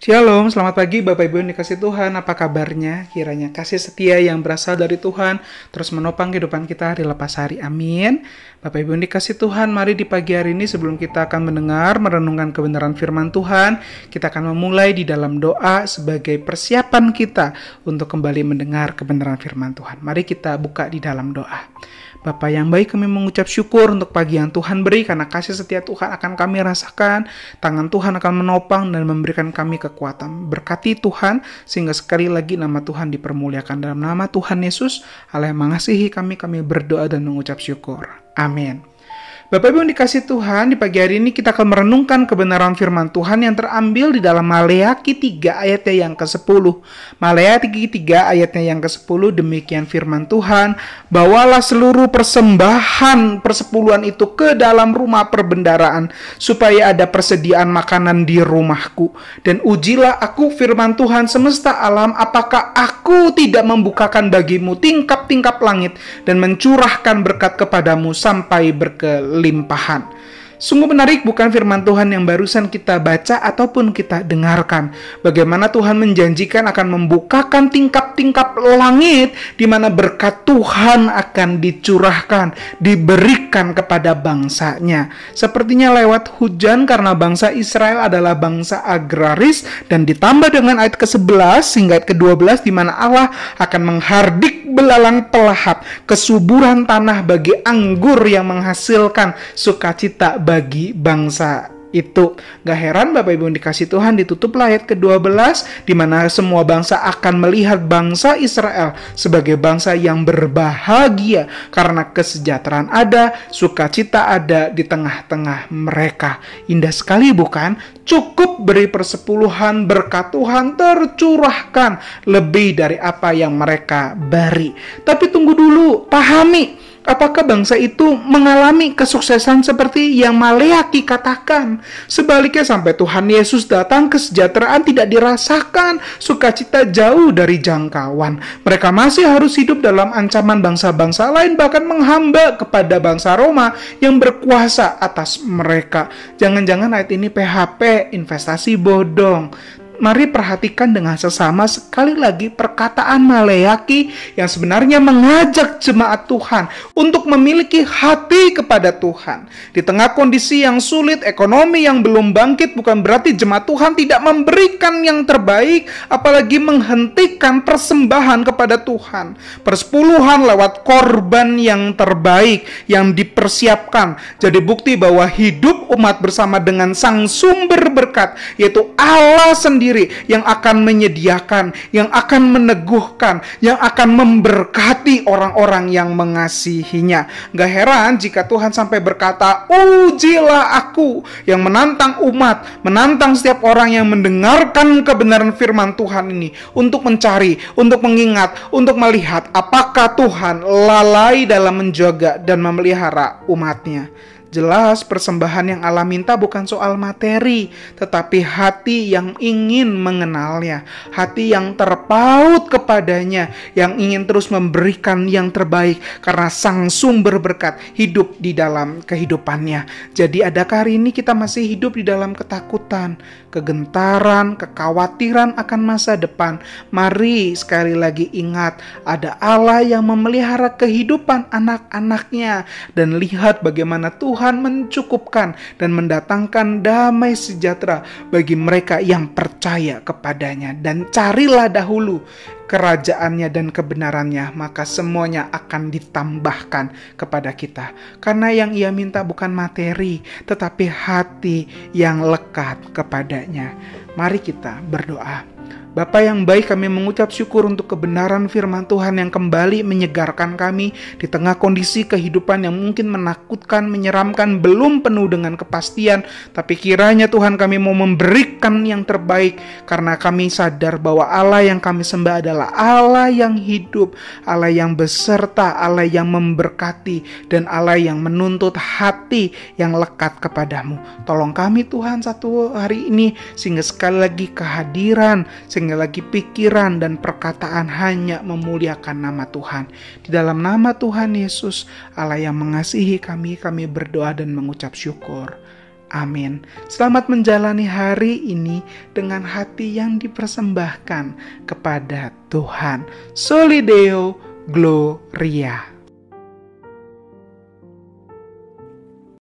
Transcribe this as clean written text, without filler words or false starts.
Shalom, selamat pagi Bapak Ibu yang dikasih Tuhan. Apa kabarnya? Kiranya kasih setia yang berasal dari Tuhan terus menopang kehidupan kita hari lepas hari. Amin. Bapak Ibu yang dikasih Tuhan, mari di pagi hari ini sebelum kita akan mendengar, merenungkan kebenaran firman Tuhan, kita akan memulai di dalam doa sebagai persiapan kita untuk kembali mendengar kebenaran firman Tuhan. Mari kita buka di dalam doa. Bapa yang baik, kami mengucap syukur untuk pagi yang Tuhan beri, karena kasih setia Tuhan akan kami rasakan, tangan Tuhan akan menopang dan memberikan kami kekuatan. Berkati Tuhan, sehingga sekali lagi nama Tuhan dipermuliakan. Dalam nama Tuhan Yesus, Allah yang mengasihi kami berdoa dan mengucap syukur. Amin. Bapak Ibu yang dikasih Tuhan, di pagi hari ini kita akan merenungkan kebenaran firman Tuhan yang terambil di dalam Maleakhi 3 ayatnya yang ke-10. Maleakhi 3 ayatnya yang ke-10, demikian firman Tuhan, bawalah seluruh persembahan persepuluhan itu ke dalam rumah perbendaharaan, supaya ada persediaan makanan di rumahku. Dan ujilah aku firman Tuhan semesta alam, apakah aku tidak membukakan bagimu tingkap-tingkap langit dan mencurahkan berkat kepadamu sampai berkelimpahan. Sungguh menarik, bukan firman Tuhan yang barusan kita baca ataupun kita dengarkan. Bagaimana Tuhan menjanjikan akan membukakan tingkap-tingkap langit di mana berkat Tuhan akan dicurahkan, diberikan kepada bangsanya. Sepertinya lewat hujan, karena bangsa Israel adalah bangsa agraris, dan ditambah dengan ayat ke-11 hingga ayat ke-12 di mana Allah akan menghardik belalang pelahap, kesuburan tanah bagi anggur yang menghasilkan sukacita bagi bangsa itu. Gak heran Bapak Ibu yang dikasih Tuhan, ditutuplah ayat ke-12 di mana semua bangsa akan melihat bangsa Israel sebagai bangsa yang berbahagia karena kesejahteraan ada, sukacita ada di tengah-tengah mereka. Indah sekali bukan? Cukup beri persepuluhan, berkat Tuhan tercurahkan lebih dari apa yang mereka beri. Tapi tunggu dulu, pahami, apakah bangsa itu mengalami kesuksesan seperti yang Maleakhi katakan? Sebaliknya, sampai Tuhan Yesus datang, kesejahteraan tidak dirasakan, sukacita jauh dari jangkauan. Mereka masih harus hidup dalam ancaman bangsa-bangsa lain, bahkan menghamba kepada bangsa Roma yang berkuasa atas mereka. Jangan-jangan ayat ini PHP, investasi bodong. Mari perhatikan dengan sesama sekali lagi perkataan Maleakhi yang sebenarnya mengajak jemaat Tuhan untuk memiliki hati kepada Tuhan. Di tengah kondisi yang sulit, ekonomi yang belum bangkit, bukan berarti jemaat Tuhan tidak memberikan yang terbaik, apalagi menghentikan persembahan kepada Tuhan. Persepuluhan lewat korban yang terbaik yang dipersiapkan jadi bukti bahwa hidup umat bersama dengan Sang Sumber berkat, yaitu Allah sendiri, yang akan menyediakan, yang akan meneguhkan, yang akan memberkati orang-orang yang mengasihinya. Gak heran jika Tuhan sampai berkata, ujilah aku, yang menantang umat, menantang setiap orang yang mendengarkan kebenaran firman Tuhan ini untuk mencari, untuk mengingat, untuk melihat apakah Tuhan lalai dalam menjaga dan memelihara umatnya. Jelas persembahan yang Allah minta bukan soal materi, tetapi hati yang ingin mengenalnya, hati yang terpaut kepadanya, yang ingin terus memberikan yang terbaik karena Sang Sumber berkat hidup di dalam kehidupannya. Jadi adakah hari ini kita masih hidup di dalam ketakutan, kegentaran, kekhawatiran akan masa depan? Mari sekali lagi ingat, ada Allah yang memelihara kehidupan anak-anaknya, dan lihat bagaimana Tuhan mencukupkan dan mendatangkan damai sejahtera bagi mereka yang percaya kepadanya. Dan carilah dahulu kerajaannya dan kebenarannya, maka semuanya akan ditambahkan kepada kita. Karena yang Ia minta bukan materi, tetapi hati yang lekat kepadanya. Mari kita berdoa. Bapa yang baik, kami mengucap syukur untuk kebenaran firman Tuhan yang kembali menyegarkan kami di tengah kondisi kehidupan yang mungkin menakutkan, menyeramkan, belum penuh dengan kepastian. Tapi kiranya Tuhan, kami mau memberikan yang terbaik karena kami sadar bahwa Allah yang kami sembah adalah Allah yang hidup, Allah yang beserta, Allah yang memberkati, dan Allah yang menuntut hati yang lekat kepadamu. Tolong kami Tuhan satu hari ini, sehingga sekali lagi kehadiran, sehingga lagi pikiran dan perkataan hanya memuliakan nama Tuhan. Di dalam nama Tuhan Yesus, Allah yang mengasihi kami berdoa dan mengucap syukur. Amin. Selamat menjalani hari ini dengan hati yang dipersembahkan kepada Tuhan. Soli Deo Gloria.